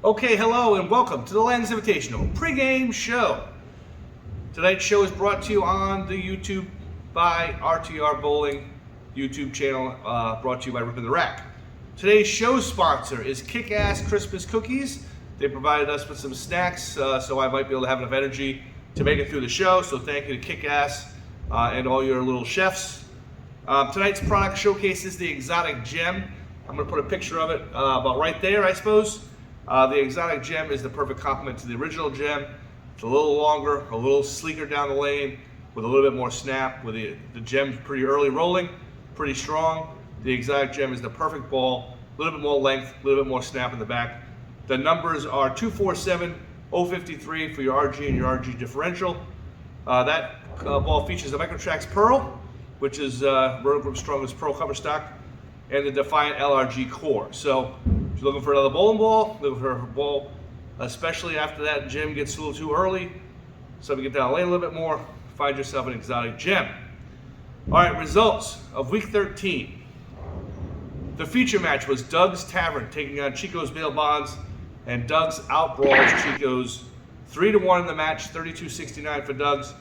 Okay, hello and welcome to the Lens Invitational pregame show. Tonight's show is brought to you on the YouTube by RTR Bowling YouTube channel, brought to you by Ripping the Rack. Today's show sponsor is Kick-Ass Christmas Cookies. They provided us with some snacks, so I might be able to have enough energy to make it through the show. So thank you to Kick-Ass and all your little chefs. Tonight's product showcases the Exotic Gem. I'm going to put a picture of it about right there, I suppose. The Exotic Gem is the perfect complement to the original Gem. It's a little longer, a little sleeker down the lane, with a little bit more snap. With the Gem's pretty early rolling, pretty strong. The Exotic Gem is the perfect ball, a little bit more length, a little bit more snap in the back. The numbers are 247-053 for your RG and your RG differential. That ball features the Microtrax Pearl, which is Roto-Group's strongest pearl cover stock, and the Defiant LRG core. So if you're looking for another bowling ball, looking for a ball, especially after that gem gets a little too early, so we get down the lane a little bit more, find yourself an Exotic Gem. All right, results of week 13. The feature match was Doug's Tavern taking on Chico's Bail Bonds, and Doug's outbrawls Chico's 3-1 in the match, 32-69 for Doug's,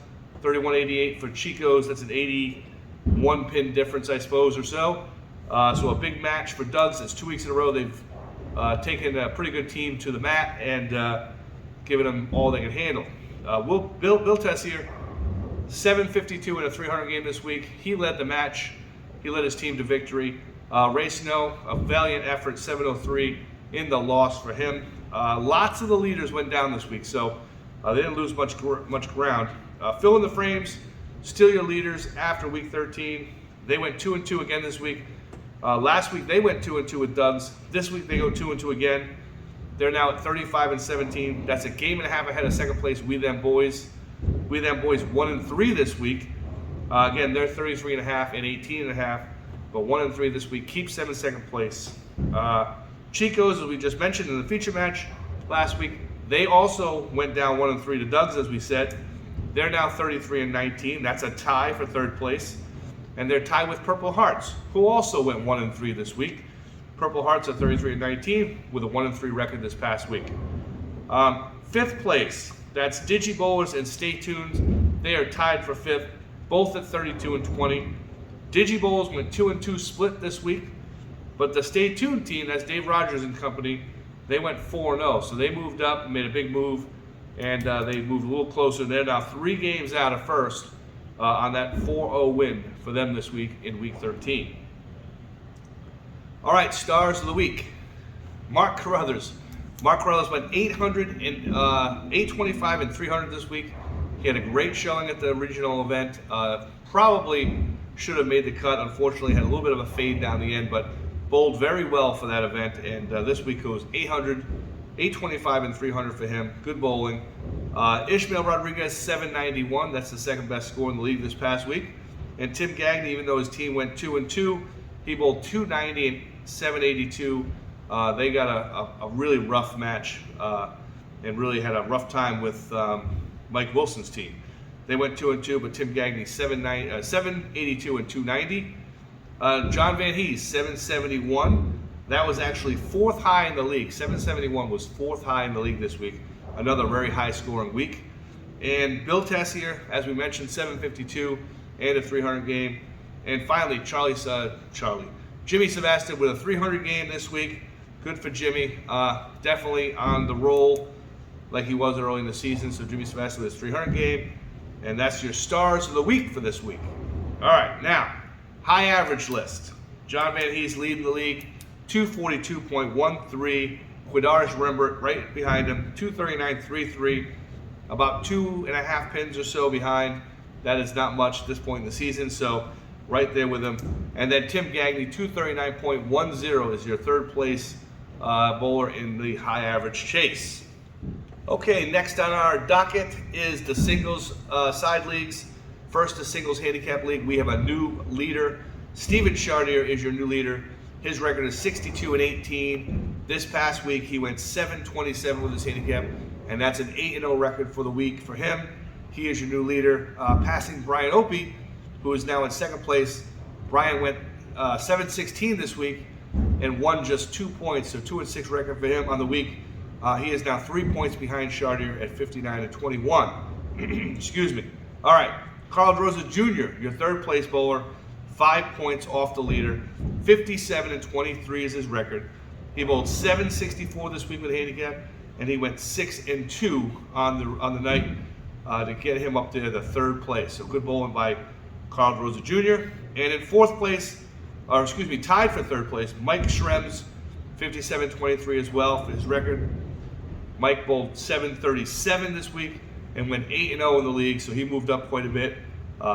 31-88 for Chico's. That's an 81 pin difference, I suppose, or so. So a big match for Doug's. That's 2 weeks in a row they've taken a pretty good team to the mat and given them all they can handle. Bill Tessier, 752 in a 300 game this week. He led the match. He led his team to victory. Ray Snow, a valiant effort, 703 in the loss for him. Lots of the leaders went down this week, so they didn't lose much ground. Fill in the frames, still your leaders after week 13. They went 2-2 again this week. Last week they went 2-2 with Doug's. This week they go 2-2 again. They're now at 35-17. That's a game and a half ahead of second place, We Them Boys. We Them Boys 1-3 this week. Again, they're 33.5 and 18.5, but 1-3 this week keeps them in second place. Chico's, as we just mentioned in the feature match last week, they also went down 1-3 to Doug's, as we said. They're now 33-19. That's a tie for third place. And they're tied with Purple Hearts, who also went 1-3 this week. Purple Hearts at 33-19 with a 1-3 record this past week. Fifth place, that's Digi Bowlers and Stay Tuned. They are tied for fifth, both at 32-20. Digi Bowlers went 2-2 split this week, but the Stay Tuned team, that's Dave Rogers and company, they went 4-0. So they moved up, made a big move, and they moved a little closer. They're now 3 games out of first. On that 4-0 win for them this week in week 13. All right, stars of the week. Mark Carruthers. Mark Carruthers went 825 and 300 this week. He had a great showing at the regional event. Probably should have made the cut. Unfortunately, had a little bit of a fade down the end, but bowled very well for that event. And this week goes 825 and 300 for him. Good bowling. Ishmael Rodriguez, 791. That's the second best score in the league this past week. And Tim Gagne, even though his team went 2-2, he bowled 290 and 782. They got a really rough match and really had a rough time with Mike Wilson's team. They went 2-2, but Tim Gagne 782 and 290. John Van Hees, 771. That was actually fourth high in the league. 771 was fourth high in the league this week. Another very high scoring week. And Bill Tessier, as we mentioned, 752 and a 300 game. And finally, Jimmy Sebastian with a 300 game this week. Good for Jimmy. Definitely on the roll like he was early in the season. So Jimmy Sebastian with his 300 game. And that's your stars of the week for this week. All right, now, high average list. John Van Hees leading the league, 242.13. Quidarish Rembert right behind him, 239.33, about 2.5 pins or so behind. That is not much at this point in the season, so right there with him. And then Tim Gagne, 239.10 is your third place bowler in the high average chase. Okay, next on our docket is the singles side leagues. First, the singles handicap league. We have a new leader. Steven Chartier is your new leader. His record is 62-18. This past week, he went 727 with his handicap, and that's an 8-0 record for the week for him. He is your new leader, passing Brian Opie, who is now in second place. Brian went 716 this week and won just 2 points, so 2-6 record for him on the week. He is now 3 points behind Chartier at 59-21. Excuse me. All right, Carl Droza Jr., your third place bowler, 5 points off the leader. 57-23 is his record. He bowled 764 this week with a handicap, and he went 6-2 on the night to get him up there to third place. So good bowling by Carl Droza Jr. And in fourth place, tied for third place, Mike Schrems, 57-23 as well for his record. Mike bowled 737 this week and went 8-0 in the league, so he moved up quite a bit.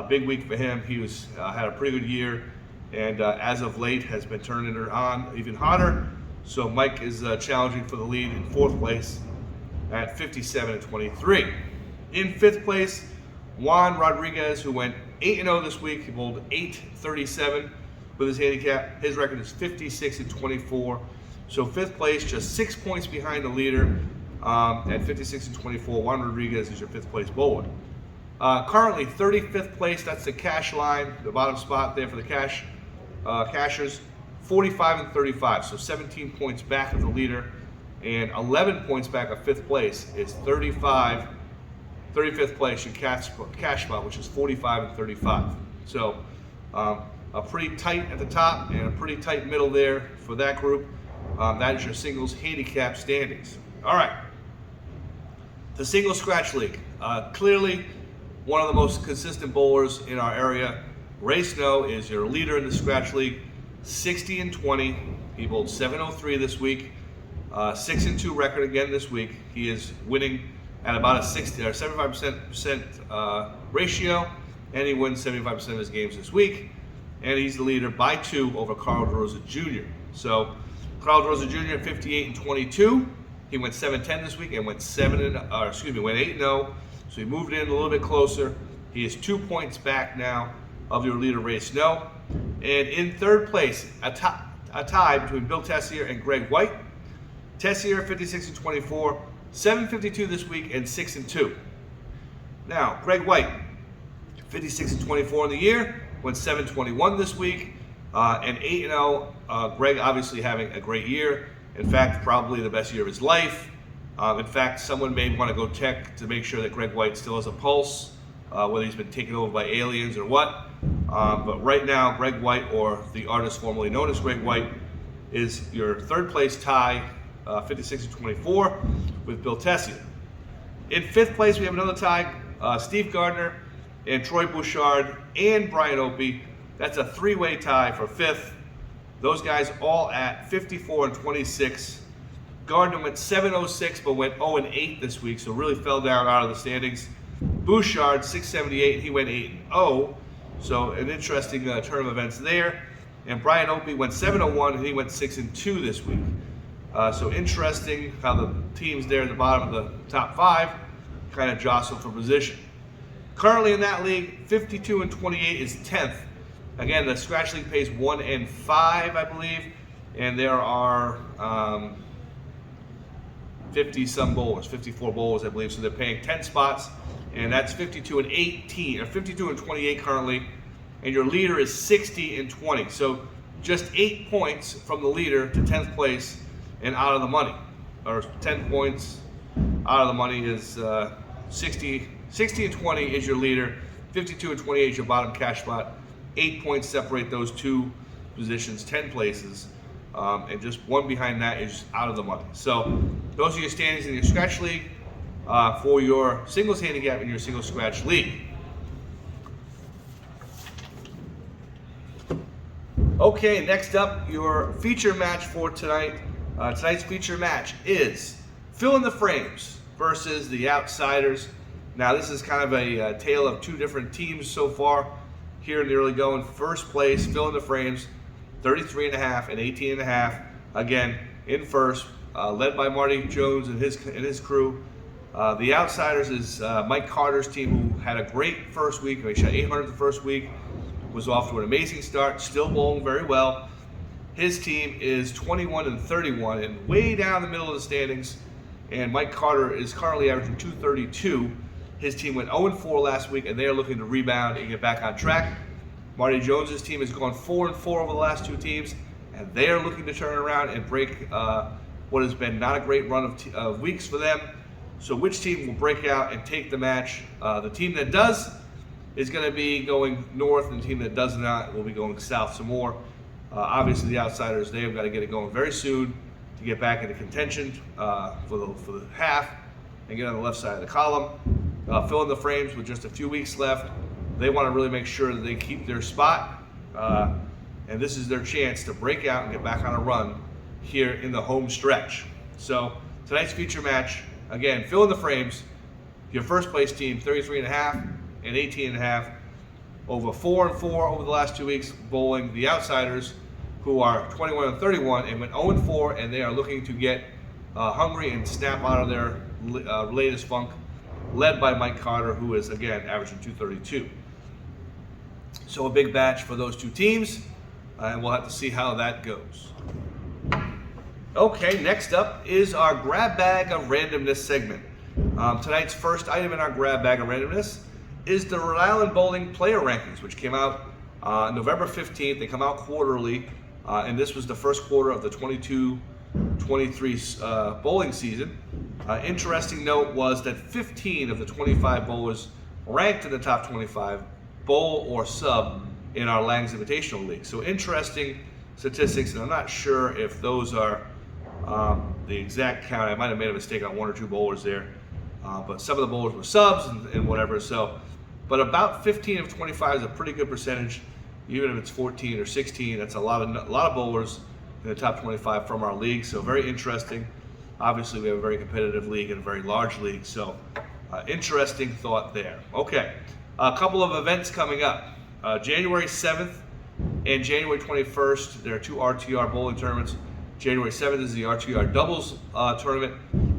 Big week for him. He had a pretty good year, and as of late has been turning it on even hotter. So Mike is challenging for the lead in fourth place at 57-23. In fifth place, Juan Rodriguez, who went 8-0 this week. He bowled 837 with his handicap. His record is 56-24. So fifth place, just 6 points behind the leader at 56-24. Juan Rodriguez is your fifth place bowler. Currently 35th place, that's the cash line, the bottom spot there for the cashers, 45-35. So 17 points back of the leader and 11 points back of fifth place is 35th place, your cash spot, which is 45-35. So a pretty tight at the top and a pretty tight middle there for that group. That is your singles handicap standings. All right, the singles scratch league. Clearly one of the most consistent bowlers in our area. Ray Snow is your leader in the scratch league, 60-20. He bowled 703 this week, 6-2 record again this week. He is winning at about a 75% ratio, and he wins 75% of his games this week. And he's the leader by 2 over Carl Droza Jr. So Carl Droza Jr. 58-22. He went 7-10 this week and went 8-0. So he moved in a little bit closer. He is 2 points back now of your leader, Ray Snow. And in third place, a tie between Bill Tessier and Greg White. Tessier 56-24, 752 this week and 6-2. Now, Greg White, 56-24 in the year, went 721 this week and 8-0. Greg obviously having a great year. In fact, probably the best year of his life. In fact, someone may want to go check to make sure that Greg White still has a pulse, whether he's been taken over by aliens or what. But right now, Greg White, or the artist formerly known as Greg White, is your third place tie, 56-24, with Bill Tessier. In fifth place, we have another tie, Steve Gardner and Troy Bouchard and Brian Opie. That's a three-way tie for fifth. Those guys all at 54-26. Gardner went 706, but went 0-8 this week, so really fell down out of the standings. Bouchard 678, he went 8-0, so an interesting turn of events there. And Brian Opie went 701, and he went 6-2 this week. So interesting how the teams there at the bottom of the top 5 kind of jostle for position. Currently in that league, 52-28 is 10th. Again, the scratch league pays 1 and 5, I believe, and there are 50-some bowlers, 54 bowlers, I believe. So they're paying 10 spots, and that's 52-18 or 52-28 currently. And your leader is 60-20. So just 8 points from the leader to 10th place and out of the money, or 10 points out of the money is 60-20 is your leader, 52-28 is your bottom cash spot. 8 points separate those two positions, 10 places, and just one behind that is out of the money. So those are your standings in your scratch league for your singles handicap in your singles scratch league. Okay, next up, your feature match for tonight. Tonight's feature match is Fill in the Frames versus the Outsiders. Now, this is kind of a tale of two different teams so far here in the early going. First place, Fill in the Frames, 33.5 and 18.5. Again, in first, led by Marty Jones and his crew. The Outsiders is Mike Carter's team, who had a great first week. He shot 800 the first week, was off to an amazing start, still bowling very well. His team is 21-31 and way down the middle of the standings. And Mike Carter is currently averaging 232. His team went 0-4 last week, and they are looking to rebound and get back on track. Marty Jones's team has gone 4-4 over the last two teams, and they are looking to turn around and break what has been not a great run of weeks for them. So which team will break out and take the match? The team that does is going to be going north, and the team that does not will be going south some more. Obviously, the outsiders, they have got to get it going very soon to get back into contention for the half and get on the left side of the column. Fill in the frames with just a few weeks left. They want to really make sure that they keep their spot, and this is their chance to break out and get back on a run here in the home stretch. So tonight's feature match, again, fill in the frames. Your first place team, 33.5 and 18.5, over 4-4 over the last 2 weeks, bowling the outsiders, who are 21-31 and went 0-4, and they are looking to get hungry and snap out of their latest funk, led by Mike Carter, who is again averaging 232. So a big batch for those two teams, and we'll have to see how that goes. Okay, next up is our grab bag of randomness segment. Tonight's first item in our grab bag of randomness is the Rhode Island Bowling Player Rankings, which came out November 15th. They come out quarterly, and this was the first quarter of the 22-23 bowling season. Interesting note was that 15 of the 25 bowlers ranked in the top 25 bowl or sub in our Langs Invitational League. So interesting statistics, and I'm not sure if those are the exact count. I might have made a mistake on 1 or 2 bowlers there, but some of the bowlers were subs and whatever. So, but about 15 of 25 is a pretty good percentage. Even if it's 14 or 16, that's a lot of bowlers in the top 25 from our league. So very interesting. Obviously, we have a very competitive league and a very large league. So interesting thought there. Okay, a couple of events coming up. January 7th and January 21st, there are 2 RTR bowling tournaments. January 7th is the RTR doubles tournament,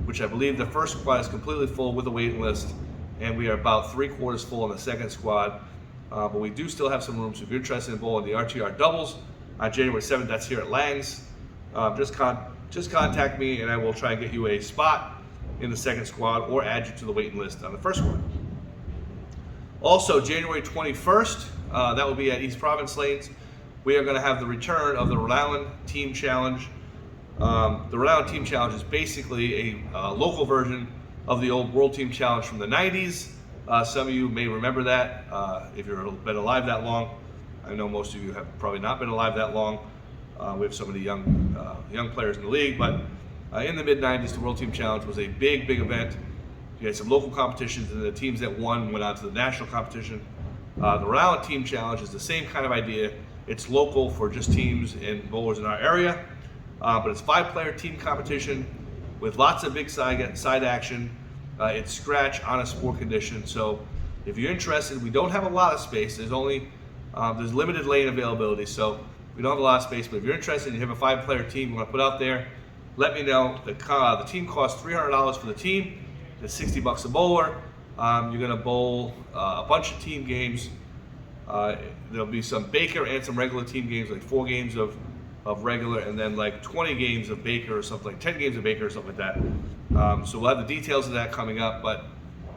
which I believe the first squad is completely full with a waiting list, and we are about 3/4 full in the second squad. But we do still have some room, so if you're interested in bowling the RTR doubles on January 7th, that's here at Langs. Just contact me, and I will try and get you a spot in the second squad or add you to the waiting list on the first squad. Also, January 21st, that will be at East Providence Lanes. We are going to have the return of the Rhode Island Team Challenge. The Rhode Island Team Challenge is basically a local version of the old World Team Challenge from the 90s. Some of you may remember that if you've been alive that long. I know most of you have probably not been alive that long. We have some of the young players in the league, but in the mid-90s, the World Team Challenge was a big event. You had some local competitions, and the teams that won went on to the national competition. The Rhode Island Team Challenge is the same kind of idea. It's local for just teams and bowlers in our area, but it's 5-player team competition with lots of big side action. It's scratch on a sport condition. So if you're interested, we don't have a lot of space. There's limited lane availability, so we don't have a lot of space. But if you're interested and you have a 5-player team you want to put out there, let me know. The team costs $300 for the team. It's $60 a bowler. You're going to bowl a bunch of team games. There'll be some Baker and some regular team games, like 4 games of regular, and then like 20 games of Baker or something, like 10 games of Baker or something like that. So we'll have the details of that coming up, but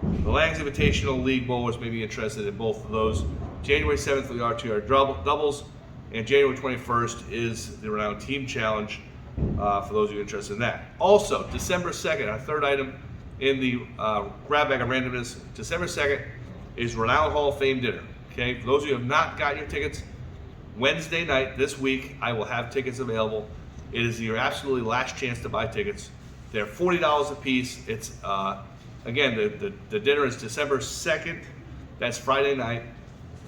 the Langs Invitational League bowlers may be interested in both of those. January 7th for the RTR doubles, and January 21st is the Rhode Island Team Challenge for those of you interested in that. Also, December 2nd, our third item in the grab bag of randomness, December 2nd is Rhode Island Hall of Fame dinner. Okay, for those of you who have not got your tickets, Wednesday night this week, I will have tickets available. It is your absolutely last chance to buy tickets. They're $40 a piece. It's, again, the dinner is December 2nd. That's Friday night.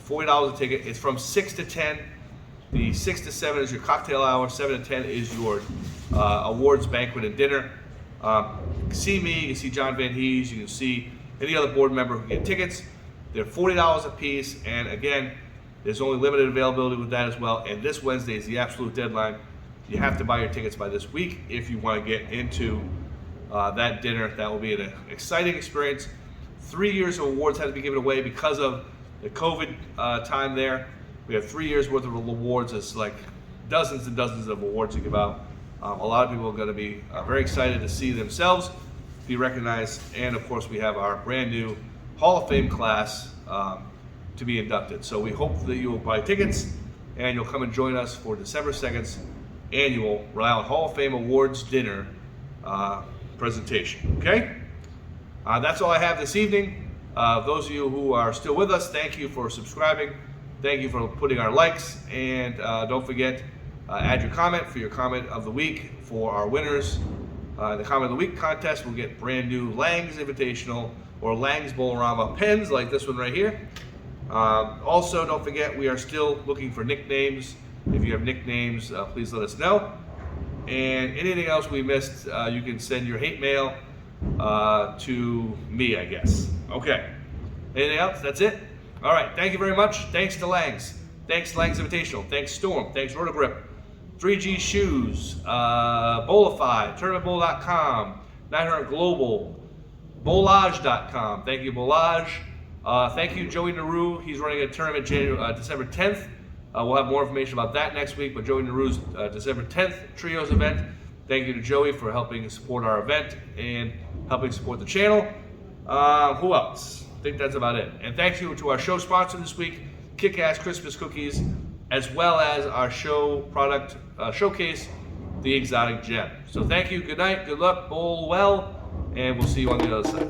$40 a ticket. It's from 6 to 10. The 6 to 7 is your cocktail hour. 7 to 10 is your awards banquet and dinner. You can see me, you can see John Van Hees, you can see any other board member who can get tickets. They're $40 a piece, and again, there's only limited availability with that as well. And this Wednesday is the absolute deadline. You have to buy your tickets by this week if you want to get into that dinner. That will be an exciting experience. 3 years of awards had to be given away because of the COVID time there. We have 3 years worth of awards. It's like dozens and dozens of awards to give out. A lot of people are going to be very excited to see themselves be recognized. And of course, we have our brand new Hall of Fame class to be inducted. So we hope that you will buy tickets and you'll come and join us for December 2nd's annual Rhode Island Hall of Fame Awards dinner presentation. Okay? That's all I have this evening. Those of you who are still with us, thank you for subscribing. Thank you for putting our likes. And don't forget, add your comment for your comment of the week for our winners. The comment of the week contest will get brand new Langs Invitational or Langs Bowl-O-Rama pens like this one right here. Also, don't forget, we are still looking for nicknames. If you have nicknames, please let us know. And anything else we missed, you can send your hate mail to me, I guess. Okay. Anything else? That's it? All right. Thank you very much. Thanks to Langs. Thanks to Langs Invitational. Thanks Storm. Thanks Rotogrip. 3G Shoes. Bowlify. TournamentBowl.com. 900 Global. Bowlage.com. Thank you, Bowlage. Thank you, Joey Naru. He's running a tournament December 10th. We'll have more information about that next week, but Joey Naru's December 10th Trios event. Thank you to Joey for helping support our event and helping support the channel. Who else? I think that's about it. And thank you to our show sponsor this week, Kick-Ass Christmas Cookies, as well as our show product showcase, The Exotic Gem. So thank you, good night, good luck, bowl well, and we'll see you on the other side.